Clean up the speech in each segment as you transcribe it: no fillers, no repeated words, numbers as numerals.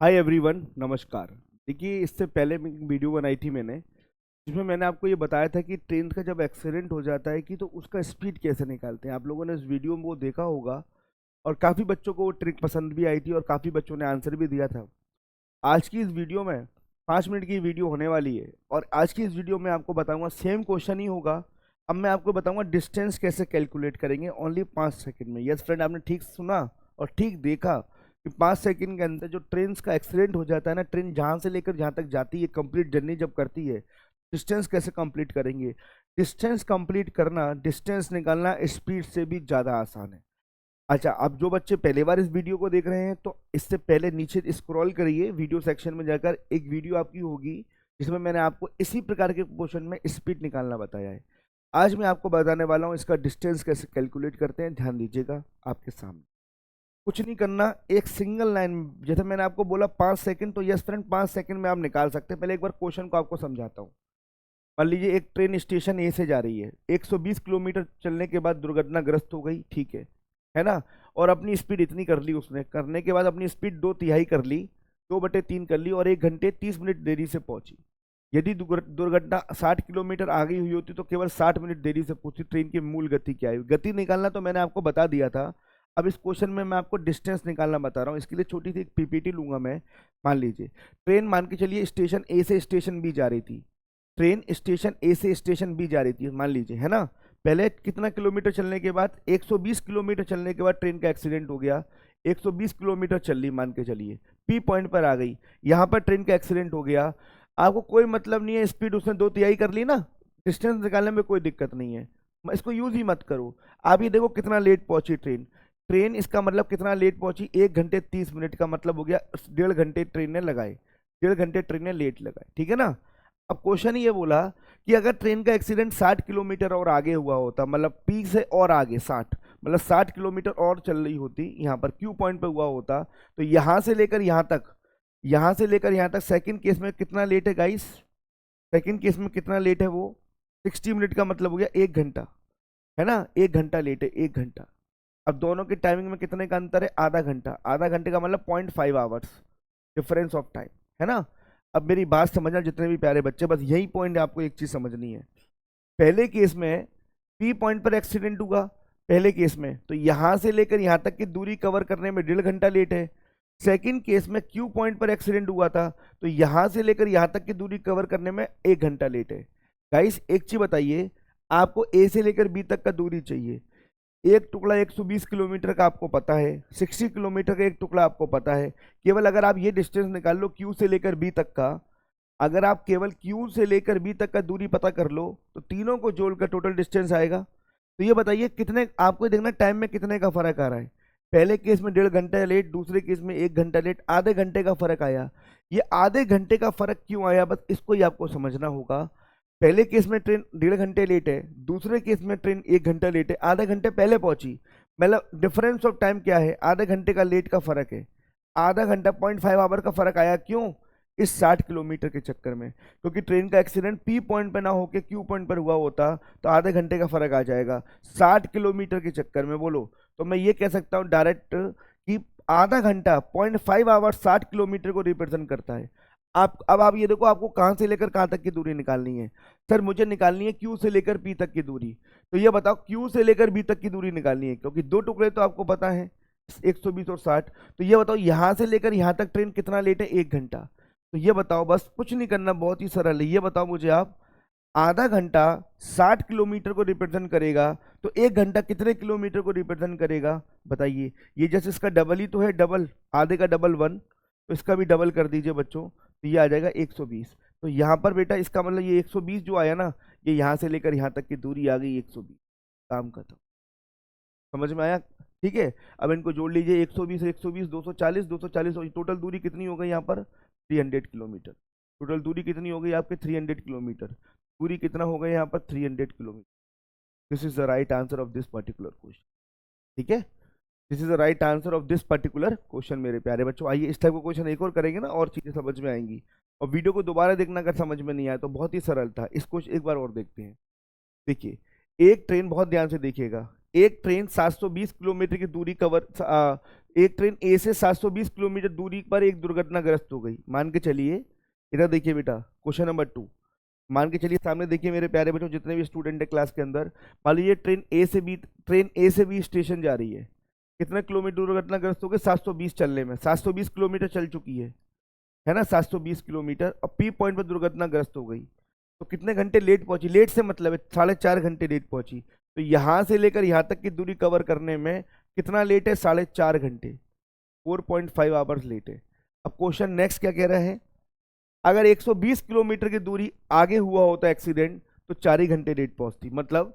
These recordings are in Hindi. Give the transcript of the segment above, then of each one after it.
हाय एवरीवन, नमस्कार। देखिए, इससे पहले मैं एक वीडियो बनाई थी मैंने, जिसमें मैंने आपको ये बताया था कि ट्रेन का जब एक्सीडेंट हो जाता है कि तो उसका स्पीड कैसे निकालते हैं। आप लोगों ने इस वीडियो में वो देखा होगा और काफ़ी बच्चों को वो ट्रिक पसंद भी आई थी और काफ़ी बच्चों ने आंसर भी दिया था। आज की इस वीडियो में 5 मिनट की वीडियो होने वाली है और आज की इस वीडियो में आपको बताऊंगा, सेम क्वेश्चन ही होगा। अब मैं आपको बताऊंगा डिस्टेंस कैसे कैलकुलेट करेंगे ओनली 5 सेकंड में। यस फ्रेंड, आपने ठीक सुना और ठीक देखा कि 5 सेकंड के अंदर जो ट्रेन का एक्सीडेंट हो जाता है ना, ट्रेन जहां से लेकर जहां तक जाती है, कंप्लीट जर्नी जब करती है, डिस्टेंस कैसे कंप्लीट करेंगे। डिस्टेंस कंप्लीट करना, डिस्टेंस निकालना स्पीड से भी ज़्यादा आसान है। अच्छा, अब जो बच्चे पहली बार इस वीडियो को देख रहे हैं तो इससे पहले नीचे स्क्रॉल करिए, वीडियो सेक्शन में जाकर एक वीडियो आपकी होगी जिसमें मैंने आपको इसी प्रकार के क्वेश्चन में स्पीड निकालना बताया है। आज मैं आपको बताने वाला हूँ इसका डिस्टेंस कैसे कैलकुलेट करते हैं। ध्यान दीजिएगा, आपके सामने कुछ नहीं करना, एक सिंगल लाइन। जैसे मैंने आपको बोला 5 सेकंड, तो यस फ्रेंड 5 सेकंड में आप निकाल सकते हैं। पहले एक बार क्वेश्चन को आपको समझाता हूँ। मान लीजिए एक ट्रेन स्टेशन ए से जा रही है, 120 किलोमीटर चलने के बाद दुर्घटनाग्रस्त हो गई, ठीक है ना। और अपनी स्पीड इतनी कर ली, उसने करने के बाद अपनी स्पीड 2/3 कर ली, 2/3 कर ली और 1 घंटे 30 मिनट देरी से पहुंची। यदि दुर्घटना 60 किलोमीटर आगे हुई होती तो केवल 60 मिनट देरी से पहुंची। ट्रेन की मूल गति क्या है? गति निकालना तो मैंने आपको बता दिया था। अब इस क्वेश्चन में मैं आपको डिस्टेंस निकालना बता रहा हूँ। इसके लिए छोटी सी एक पीपीटी लूंगा मैं। मान लीजिए ट्रेन, मान के चलिए स्टेशन ए से स्टेशन बी जा रही थी। ट्रेन स्टेशन ए से स्टेशन बी जा रही थी, मान लीजिए, है ना। पहले कितना किलोमीटर चलने के बाद, 120 किलोमीटर चलने के बाद ट्रेन का एक्सीडेंट हो गया। 120 किलोमीटर चल ली, मान के चलिए, पी पॉइंट पर आ गई, यहाँ पर ट्रेन का एक्सीडेंट हो गया। आपको कोई मतलब नहीं है, स्पीड उसने 2/3 कर ली ना, डिस्टेंस निकालने में कोई दिक्कत नहीं है। इसको यूज ही मत करो। आप ये देखो कितना लेट पहुंची ट्रेन। ट्रेन इसका मतलब कितना लेट पहुंची, 1 घंटे 30 मिनट का मतलब हो गया 1.5 घंटे ट्रेन ने लगाए, 1.5 घंटे ट्रेन ने लेट लगाए, ठीक है ना। अब क्वेश्चन ये बोला कि अगर ट्रेन का एक्सीडेंट 60 किलोमीटर और आगे हुआ होता, मतलब पी से और आगे 60, मतलब 60 किलोमीटर और चल रही होती, यहाँ पर क्यू पॉइंट पर हुआ होता, तो यहाँ से लेकर यहाँ तक, यहाँ से लेकर यहाँ तक सेकंड केस में कितना लेट है गाइस? सेकंड केस में कितना लेट है वो? 60 मिनट का मतलब हो गया 1 घंटा, है ना। 1 घंटा लेट है, 1 घंटा। अब दोनों की टाइमिंग में कितने का अंतर है? आधा घंटा। आधा घंटे का मतलब 0.5 आवर्स डिफरेंस ऑफ टाइम, है ना। अब मेरी बात समझना जितने भी प्यारे बच्चे, बस यही पॉइंट आपको एक चीज समझनी है। पहले केस में पी पॉइंट पर एक्सीडेंट हुआ, पहले केस में तो यहां से लेकर यहां तक की दूरी कवर करने में 1.5 घंटा लेट है। सेकंड केस में क्यू पॉइंट पर एक्सीडेंट हुआ था, तो यहां से लेकर यहां तक की दूरी कवर करने में 1 घंटा लेट है। गाइस एक चीज बताइए, आपको ए से लेकर बी तक का दूरी चाहिए। एक टुकड़ा 120 किलोमीटर का आपको पता है, 60 किलोमीटर का एक टुकड़ा आपको पता है। केवल अगर आप ये डिस्टेंस निकाल लो क्यू से लेकर बी तक का, अगर आप केवल क्यू से लेकर बी तक का दूरी पता कर लो तो तीनों को जोड़कर टोटल डिस्टेंस आएगा। तो ये बताइए कितने, आपको देखना टाइम में कितने का फर्क आ रहा है। पहले केस में 1.5 घंटा लेट, दूसरे केस में 1 घंटा लेट, आधे घंटे का फर्क आया। ये आधे घंटे का फर्क क्यों आया, बस इसको ही आपको समझना होगा। पहले केस में ट्रेन 1.5 घंटे लेट है, दूसरे केस में ट्रेन 1 घंटा लेट है, आधे घंटे पहले पहुंची। मतलब डिफरेंस ऑफ टाइम क्या है? आधे घंटे का लेट का फर्क है। आधा घंटा 0.5 आवर का फर्क आया, क्यों? इस 60 किलोमीटर के चक्कर में, क्योंकि ट्रेन का एक्सीडेंट पी पॉइंट पर ना होकर क्यू पॉइंट पर हुआ होता तो आधे घंटे का फर्क आ जाएगा। 60 किलोमीटर के चक्कर में बोलो तो मैं ये कह सकता हूँ डायरेक्ट कि आधा घंटा 0.5 आवर 60 किलोमीटर को रिप्रेजेंट करता है। आप अब आप ये देखो, आपको कहाँ से लेकर कहाँ तक की दूरी निकालनी है। सर मुझे निकालनी है क्यू से लेकर पी तक की दूरी। तो ये बताओ, क्यू से लेकर बी तक की दूरी निकालनी है, क्योंकि दो टुकड़े तो आपको पता है, 120 और 60। तो ये बताओ यहाँ से लेकर यहाँ तक ट्रेन कितना लेट है? 1 घंटा। तो ये बताओ, बस कुछ नहीं करना, बहुत ही सरल है। ये बताओ मुझे आप, आधा घंटा 60 किलोमीटर को रिप्रेजेंट करेगा तो 1 घंटा कितने किलोमीटर को रिप्रेजेंट करेगा? बताइए। ये जैसे इसका डबल ही तो है, डबल, आधे का डबल 1, तो इसका भी डबल कर दीजिए बच्चों, तो ये आ जाएगा 120। तो यहाँ पर बेटा इसका मतलब ये 120 जो आया ना, ये यहाँ से लेकर यहाँ तक की दूरी आ गई 120। काम खत्म। समझ में आया? ठीक है। अब इनको जोड़ लीजिए, 120 120 240, 240 और टोटल दूरी कितनी हो गई यहाँ पर? 300 किलोमीटर। टोटल दूरी कितनी हो गई आपके? 300 किलोमीटर। दूरी कितना हो गया यहाँ पर? 300 kilometre. This is the right answer of this particular question. ठीक है, this is the right answer of this particular question मेरे प्यारे बच्चों। आइए इस टाइप का क्वेश्चन एक और करेंगे ना, और चीजें समझ में आएंगी। और वीडियो को दोबारा देखना अगर समझ में नहीं आया तो, बहुत ही सरल था। इस क्वेश्चन एक बार और देखते हैं। देखिए, एक ट्रेन, बहुत ध्यान से देखिएगा, एक ट्रेन 720 किलोमीटर की दूरी कवर एक ट्रेन ए से 720 किलोमीटर दूरी पर एक दुर्घटनाग्रस्त हो गई। मान के चलिए, इधर देखिए बेटा, क्वेश्चन नंबर 2। मान के चलिए सामने देखिए मेरे प्यारे बच्चों, जितने भी स्टूडेंट है क्लास के अंदर, मान लीजिए ट्रेन ए से बी स्टेशन जा रही है। कितने किलोमीटर दुर्घटनाग्रस्त हो गए? 720 चलने में, 720 किलोमीटर चल चुकी है ना, 720 किलोमीटर। अब पी पॉइंट पर दुर्घटनाग्रस्त हो गई, तो कितने घंटे लेट पहुंची? लेट से मतलब है 4.5 घंटे लेट पहुंची। तो यहां से लेकर यहां तक की दूरी कवर करने में कितना लेट है? 4.5 घंटे, 4.5 आवर्स लेट है। अब क्वेश्चन नेक्स्ट क्या कह रहा है? अगर 120 किलोमीटर की दूरी आगे हुआ होता एक्सीडेंट तो 4 ही घंटे लेट पहुंचती। मतलब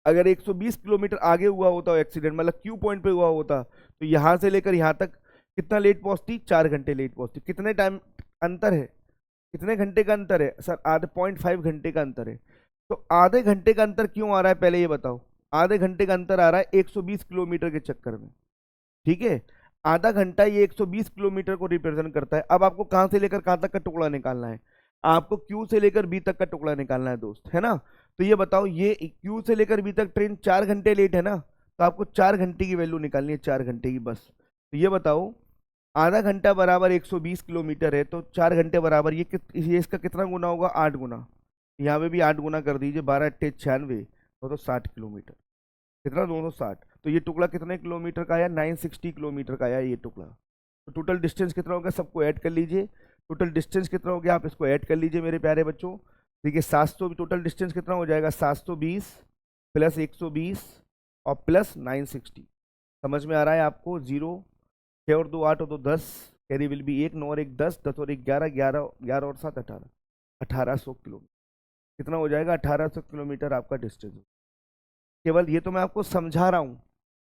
अगर 120 किलोमीटर आगे हुआ होता एक्सीडेंट, मतलब क्यू पॉइंट पे हुआ होता, तो यहां से लेकर यहां तक कितना लेट पहुंचती? 4 घंटे लेट पहुंचती। कितने टाइम अंतर है? कितने घंटे का अंतर है सर? आधे 0.5 घंटे का अंतर है। तो आधे घंटे का अंतर क्यों आ रहा है, पहले ये बताओ। आधे घंटे का अंतर आ रहा है 120 किलोमीटर के चक्कर में, ठीक है। आधा घंटा ये 120 किलोमीटर को रिप्रेजेंट करता है। अब आपको कहां से लेकर कहां तक का टुकड़ा निकालना है? आपको क्यू से लेकर बी तक का टुकड़ा निकालना है दोस्त, है ना। तो ये बताओ, ये क्यू से लेकर बी तक ट्रेन 4 घंटे लेट है ना, तो आपको 4 घंटे की वैल्यू निकालनी है, 4 घंटे की बस। तो ये बताओ, आधा घंटा बराबर 120 किलोमीटर है, तो 4 घंटे बराबर ये इसका कितना गुना होगा? 8 गुना। यहाँ पे भी 8 गुना कर दीजिए, 12×8 = 96, तो 60 किलोमीटर। कितना? 260। तो ये टुकड़ा कितने किलोमीटर का आया? 960 किलोमीटर का आया ये टुकड़ा। तो टोटल डिस्टेंस कितना हो गया? सबको ऐड कर लीजिए। टोटल डिस्टेंस कितना हो गया? आप इसको ऐड कर लीजिए मेरे प्यारे बच्चों। देखिए 700, टोटल डिस्टेंस कितना हो जाएगा? 720 प्लस 120 और प्लस 960। समझ में आ रहा है आपको? 0, 6 और 2 8 और 2 10, कैरी विल बी 1, 9 और 1 10, 10 और 1 11, 11 11 और 7 18, 1800 किलोमीटर। कितना हो जाएगा? 1800 किलोमीटर आपका डिस्टेंस। केवल ये तो मैं आपको समझा रहा हूँ,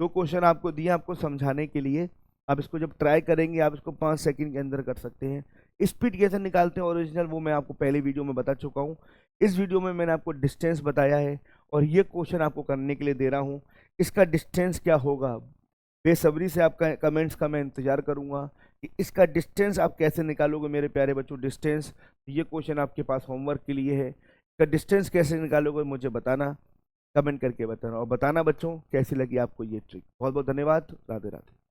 2 क्वेश्चन आपको दिए आपको समझाने के लिए। आप इसको जब ट्राई करेंगे, आप इसको 5 सेकंड के अंदर कर सकते हैं। स्पीड कैसे निकालते हैं ओरिजिनल, वो मैं आपको पहले वीडियो में बता चुका हूँ। इस वीडियो में मैंने आपको डिस्टेंस बताया है, और ये क्वेश्चन आपको करने के लिए दे रहा हूँ। इसका डिस्टेंस क्या होगा, बेसब्री से आपका कमेंट्स का मैं इंतजार करूंगा कि इसका डिस्टेंस आप कैसे निकालोगे मेरे प्यारे बच्चों। डिस्टेंस, ये क्वेश्चन आपके पास होमवर्क के लिए है। इसका डिस्टेंस कैसे निकालोगे मुझे बताना, कमेंट करके बताना, और बताना बच्चों कैसी लगी आपको ये ट्रिक। बहुत बहुत धन्यवाद। राधे राधे।